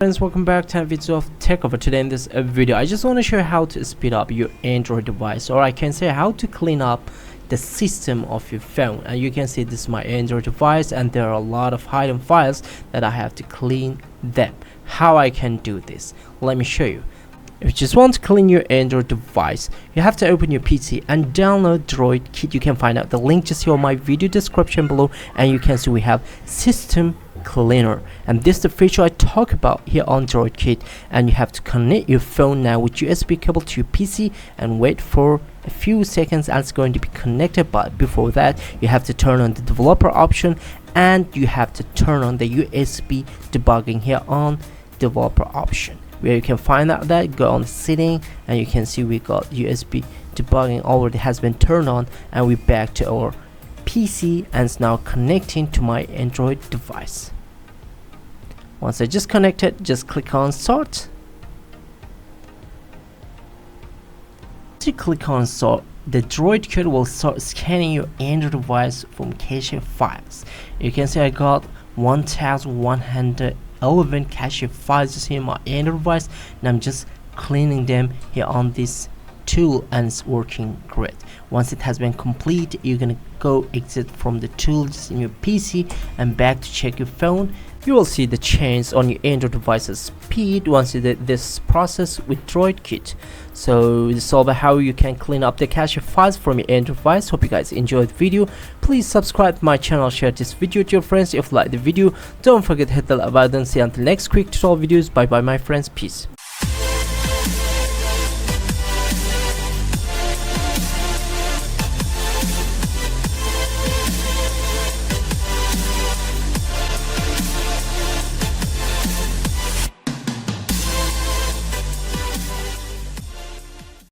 Friends, welcome back to a video of tech. Over today in this video I just want to show you how to speed up your Android device, or I can say how to clean up the system of your phone. And you can see this is my Android device and there are a lot of hidden files that I have to clean them. How I can do this, let me show you. If you just want to clean your Android device, you have to open your PC and download DroidKit. You can find out the link just here on my video description below, and you can see we have system cleaner, and this is the feature I talk about here on DroidKit. And you have to connect your phone now with USB cable to your PC and wait for a few seconds and it's going to be connected. But before that, you have to turn on the developer option and you have to turn on the USB debugging here on developer option, where you can find out that go on setting and you can see we got USB debugging already has been turned on, and we're back to our PC and it's now connecting to my Android device. Once I just connected, just click on start. Once you click on start, the DroidKit will start scanning your Android device from cache files. You can see I got 1111 cache files just here in my Android device, and I'm just cleaning them here on this tool and it's working great. Once it has been complete, you're gonna go exit from the tool just in your PC and back to check your phone. You will see the change on your Android device's speed once you did this process with DroidKit. So this is all about how you can clean up the cache files from your Android device. Hope you guys enjoyed the video. Please subscribe to my channel, share this video to your friends if you like the video. Don't forget to hit the like button. See you until next quick tutorial videos. Bye bye my friends, peace.